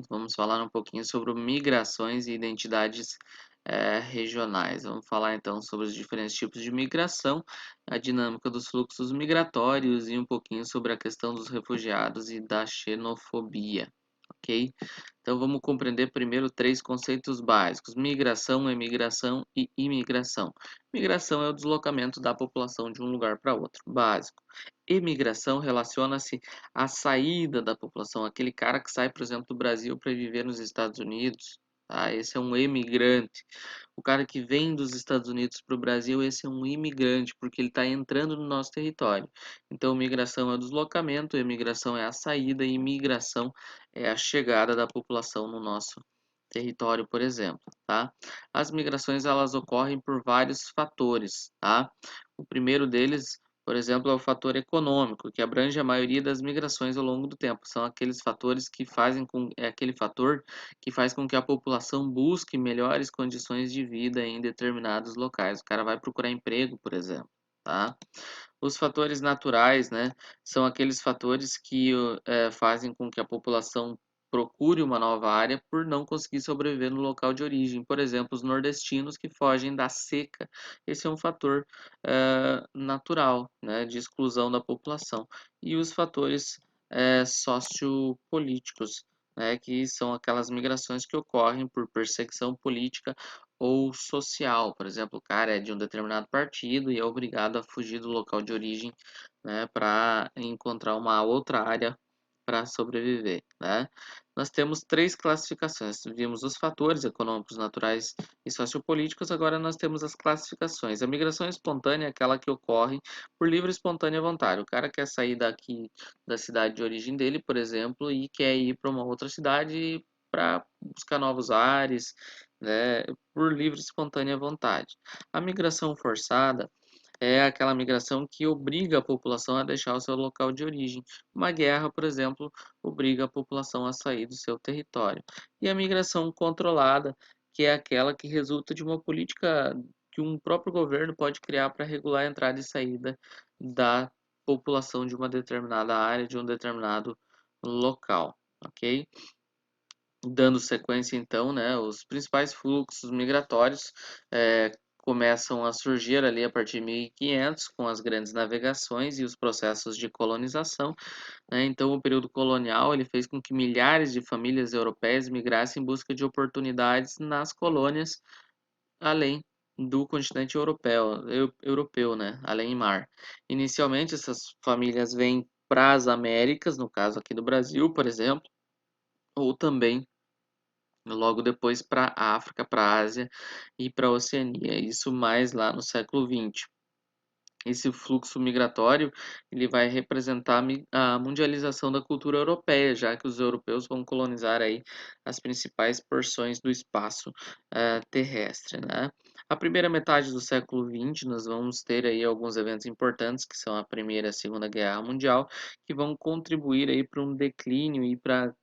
Vamos falar um pouquinho sobre migrações e identidades regionais. Vamos falar então sobre os diferentes tipos de migração, a dinâmica dos fluxos migratórios e um pouquinho sobre a questão dos refugiados e da xenofobia, ok? Então vamos compreender primeiro três conceitos básicos: migração, emigração e imigração. Migração é o deslocamento da população de um lugar para outro, básico. Emigração relaciona-se à saída da população, aquele cara que sai, por exemplo, do Brasil para viver nos Estados Unidos, tá? Esse é um emigrante. O cara que vem dos Estados Unidos para o Brasil, esse é um imigrante, porque ele está entrando no nosso território. Então, migração é o deslocamento, emigração é a saída e imigração é a chegada da população no nosso território, por exemplo, tá? As migrações elas ocorrem por vários fatores, tá? O primeiro deles, por exemplo, é o fator econômico, que abrange a maioria das migrações ao longo do tempo. São aqueles fatores que fazem com é aquele fator que faz com que a população busque melhores condições de vida em determinados locais. O cara vai procurar emprego, por exemplo, tá? Os fatores naturais, né, são aqueles fatores que fazem com que a população procure uma nova área por não conseguir sobreviver no local de origem. Por exemplo, os nordestinos que fogem da seca. Esse é um fator natural, né, de exclusão da população. E os fatores sociopolíticos, né, que são aquelas migrações que ocorrem por perseguição política ou social. Por exemplo, o cara é de um determinado partido e é obrigado a fugir do local de origem, né, para encontrar uma outra área para sobreviver, né? Nós temos três classificações. Vimos os fatores econômicos, naturais e sociopolíticos. Agora nós temos as classificações. A migração espontânea é aquela que ocorre por livre e espontânea vontade. O cara quer sair daqui da cidade de origem dele, por exemplo, e quer ir para uma outra cidade para buscar novos ares, né, por livre e espontânea vontade. A migração forçada é aquela migração que obriga a população a deixar o seu local de origem. Uma guerra, por exemplo, obriga a população a sair do seu território. E a migração controlada, que é aquela que resulta de uma política que um próprio governo pode criar para regular a entrada e saída da população de uma determinada área, de um determinado local, ok? Dando sequência então, né, os principais fluxos migratórios começam a surgir ali a partir de 1500 com as grandes navegações e os processos de colonização, né? Então o período colonial ele fez com que milhares de famílias europeias migrassem em busca de oportunidades nas colônias além do continente europeu, né, além mar. Inicialmente essas famílias vêm para as Américas, no caso aqui do Brasil, por exemplo, ou também logo depois para a África, para a Ásia e para a Oceania, isso mais lá no século XX. Esse fluxo migratório ele vai representar a mundialização da cultura europeia, já que os europeus vão colonizar aí as principais porções do espaço terrestre, né? A primeira metade do século XX, nós vamos ter aí alguns eventos importantes, que são a Primeira e a Segunda Guerra Mundial, que vão contribuir aí para um declínio e para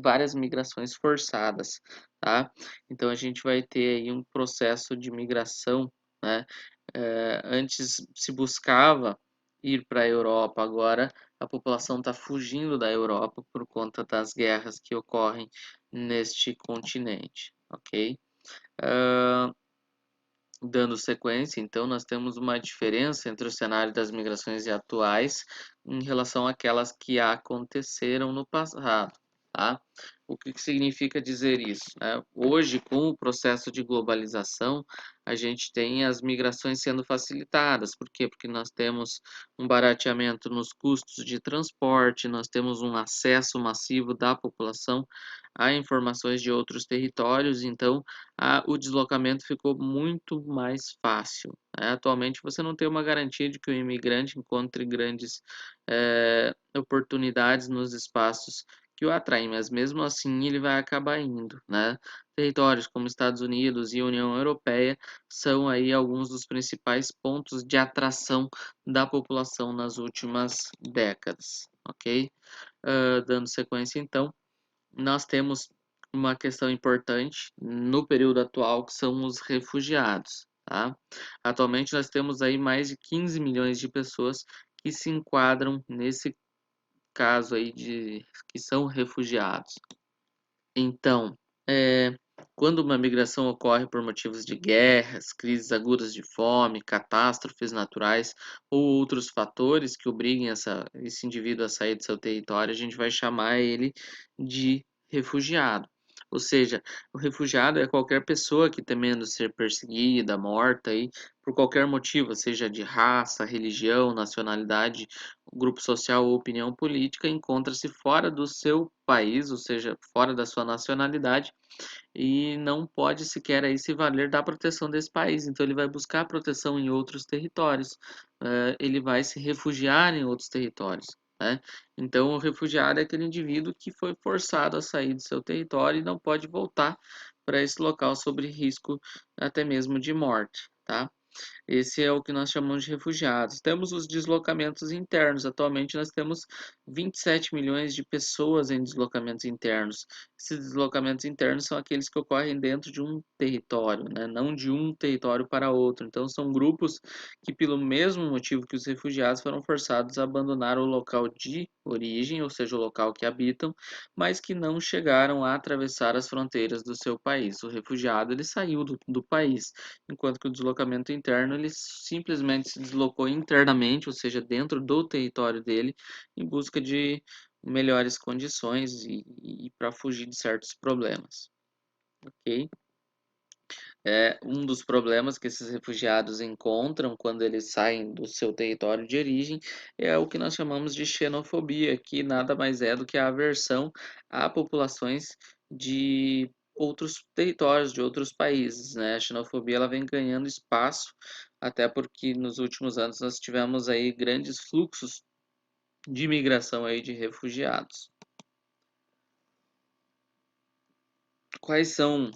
várias migrações forçadas, tá? Então a gente vai ter aí um processo de migração, né? Antes se buscava ir para a Europa, agora a população está fugindo da Europa por conta das guerras que ocorrem neste continente, ok? Ah, Dando sequência, então, nós temos uma diferença entre o cenário das migrações atuais em relação àquelas que aconteceram no passado, tá? O que significa dizer isso, né? Hoje, com o processo de globalização, a gente tem as migrações sendo facilitadas. Por quê? Porque nós temos um barateamento nos custos de transporte, nós temos um acesso massivo da população a informações de outros territórios, então o deslocamento ficou muito mais fácil, né? Atualmente você não tem uma garantia de que o imigrante encontre grandes oportunidades nos espaços que o atraem, mas mesmo assim ele vai acabar indo, né? Territórios como Estados Unidos e União Europeia são aí alguns dos principais pontos de atração da população nas últimas décadas, ok? Dando sequência então, nós temos uma questão importante no período atual, que são os refugiados, tá? Atualmente nós temos aí mais de 15 milhões de pessoas que se enquadram nesse caso aí de que são refugiados. Então, eh, quando uma migração ocorre por motivos de guerras, crises agudas de fome, catástrofes naturais ou outros fatores que obriguem esse indivíduo a sair do seu território, a gente vai chamar ele de refugiado. Ou seja, o refugiado é qualquer pessoa que, temendo ser perseguida, morta aí, por qualquer motivo, seja de raça, religião, nacionalidade, grupo social ou opinião política, encontra-se fora do seu país, ou seja, fora da sua nacionalidade, e não pode sequer aí se valer da proteção desse país. Então ele vai buscar proteção em outros territórios, ele vai se refugiar em outros territórios, né? Então o refugiado é aquele indivíduo que foi forçado a sair do seu território e não pode voltar para esse local sob risco até mesmo de morte, tá? Esse é o que nós chamamos de refugiados. Temos os deslocamentos internos. Atualmente nós temos 27 milhões de pessoas em deslocamentos internos. Esses deslocamentos internos são aqueles que ocorrem dentro de um território, né? Não de um território para outro. Então são grupos que, pelo mesmo motivo que os refugiados, foram forçados a abandonar o local de origem, ou seja, o local que habitam, mas que não chegaram a atravessar as fronteiras do seu país. O refugiado ele saiu do país, enquanto que o deslocamento interno ele simplesmente se deslocou internamente, ou seja, dentro do território dele, em busca de melhores condições e para fugir de certos problemas, ok? É um dos problemas que esses refugiados encontram quando eles saem do seu território de origem é o que nós chamamos de xenofobia, que nada mais é do que a aversão a populações de outros territórios, de outros países, né? A xenofobia ela vem ganhando espaço, até porque nos últimos anos nós tivemos aí grandes fluxos de imigração aí de refugiados. Quais são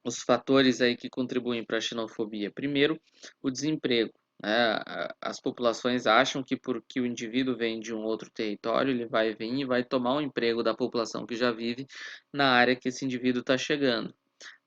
os fatores aí que contribuem para a xenofobia? Primeiro, o desemprego, né? As populações acham que porque o indivíduo vem de um outro território, ele vai vir e vai tomar o emprego da população que já vive na área que esse indivíduo está chegando.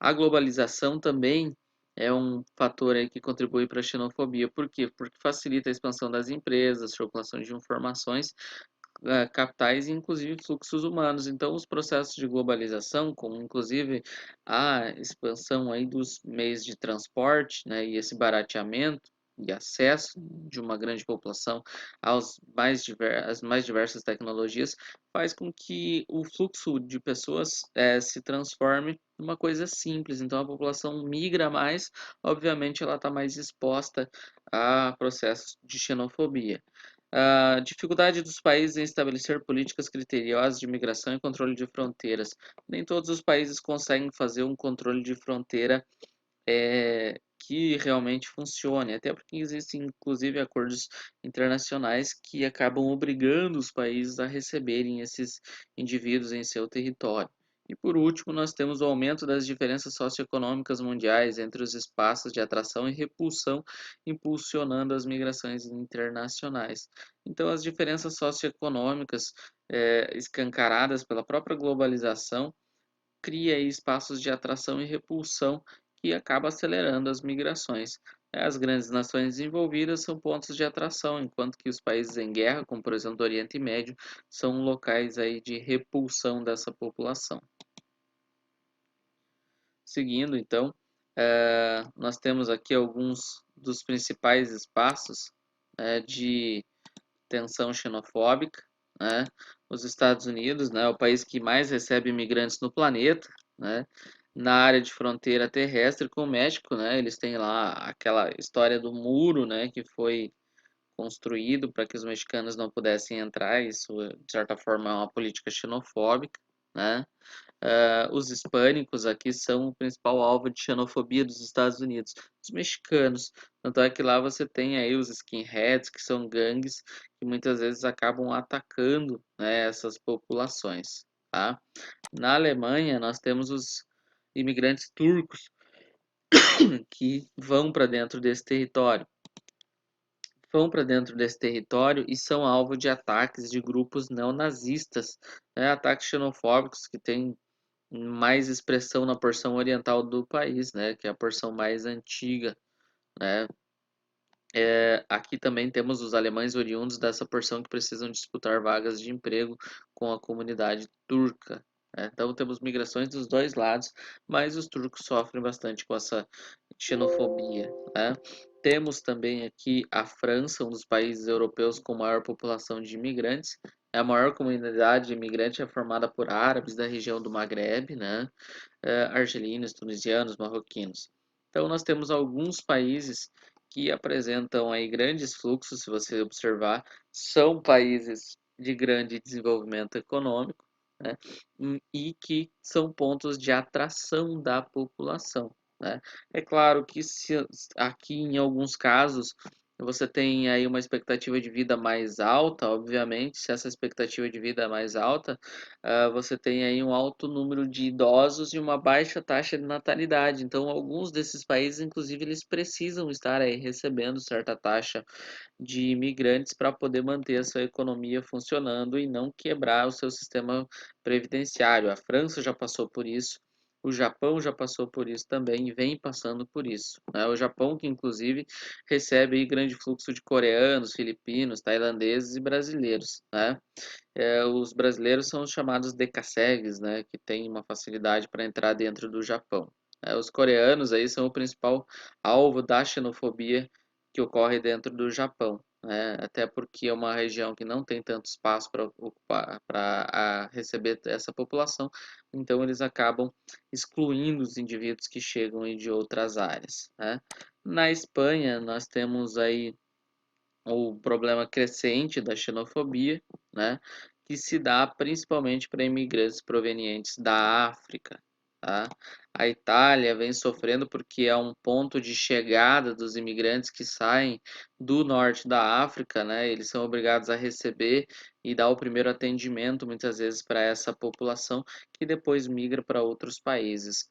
A globalização também é um fator aí que contribui para a xenofobia. Por quê? Porque facilita a expansão das empresas, circulação de informações, capitais e inclusive fluxos humanos. Então, os processos de globalização, como inclusive a expansão aí dos meios de transporte, né, e esse barateamento e acesso de uma grande população às mais diversas tecnologias, faz com que o fluxo de pessoas se transforme numa coisa simples. Então, a população migra mais, obviamente, ela está mais exposta a processos de xenofobia. A dificuldade dos países em estabelecer políticas criteriosas de migração e controle de fronteiras. Nem todos os países conseguem fazer um controle de fronteira que realmente funcione, até porque existem inclusive acordos internacionais que acabam obrigando os países a receberem esses indivíduos em seu território. E por último, nós temos o aumento das diferenças socioeconômicas mundiais entre os espaços de atração e repulsão, impulsionando as migrações internacionais. Então, as diferenças socioeconômicas escancaradas pela própria globalização cria aí espaços de atração e repulsão que acaba acelerando as migrações. As grandes nações desenvolvidas são pontos de atração, enquanto que os países em guerra, como por exemplo do Oriente Médio, são locais aí de repulsão dessa população. Seguindo, então, nós temos aqui alguns dos principais espaços de tensão xenofóbica, né? Os Estados Unidos, né, é o país que mais recebe imigrantes no planeta, né? Na área de fronteira terrestre com o México, né? Eles têm lá aquela história do muro, né, que foi construído para que os mexicanos não pudessem entrar. Isso, de certa forma, é uma política xenofóbica, né? Os hispânicos aqui são o principal alvo de xenofobia dos Estados Unidos, os mexicanos. Tanto é que lá você tem aí os skinheads, que são gangues que muitas vezes acabam atacando, né, essas populações, tá? Na Alemanha, nós temos os imigrantes turcos que vão para dentro desse território. Vão para dentro desse território e são alvo de ataques de grupos neonazistas, né, ataques xenofóbicos que têm mais expressão na porção oriental do país, né, que é a porção mais antiga, né. Aqui também temos os alemães oriundos dessa porção que precisam disputar vagas de emprego com a comunidade turca, né? Então temos migrações dos dois lados, mas os turcos sofrem bastante com essa xenofobia, né? Temos também aqui a França, um dos países europeus com maior população de imigrantes. A maior comunidade imigrante é formada por árabes da região do Maghreb, né? Argelinos, tunisianos, marroquinos. Então nós temos alguns países que apresentam aí grandes fluxos, se você observar, são países de grande desenvolvimento econômico, né? E que são pontos de atração da população, né? É claro que se aqui em alguns casos você tem aí uma expectativa de vida mais alta, obviamente, se essa expectativa de vida é mais alta, você tem aí um alto número de idosos e uma baixa taxa de natalidade. Então, alguns desses países, inclusive, eles precisam estar aí recebendo certa taxa de imigrantes para poder manter a sua economia funcionando e não quebrar o seu sistema previdenciário. A França já passou por isso. O Japão já passou por isso também e vem passando por isso, né? O Japão, que inclusive recebe aí grande fluxo de coreanos, filipinos, tailandeses e brasileiros, né? Os brasileiros são os chamados decassegues, né, que têm uma facilidade para entrar dentro do Japão. Os coreanos aí são o principal alvo da xenofobia que ocorre dentro do Japão, né, até porque é uma região que não tem tanto espaço para ocupar, para receber essa população, então eles acabam excluindo os indivíduos que chegam aí de outras áreas, né. Na Espanha, nós temos aí o problema crescente da xenofobia, né, que se dá principalmente para imigrantes provenientes da África. Tá? A Itália vem sofrendo porque é um ponto de chegada dos imigrantes que saem do norte da África, né? Eles são obrigados a receber e dar o primeiro atendimento, muitas vezes, para essa população que depois migra para outros países.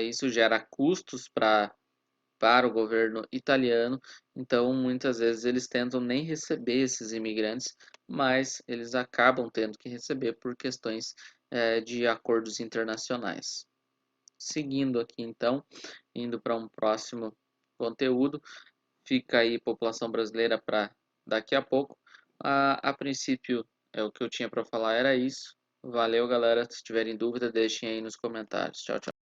Isso gera custos para o governo italiano, então muitas vezes eles tentam nem receber esses imigrantes, mas eles acabam tendo que receber por questões de acordos internacionais. Seguindo aqui então, indo para um próximo conteúdo, fica aí população brasileira para daqui a pouco. A princípio, o que eu tinha para falar era isso. Valeu, galera. Se tiverem dúvida, deixem aí nos comentários. Tchau, tchau.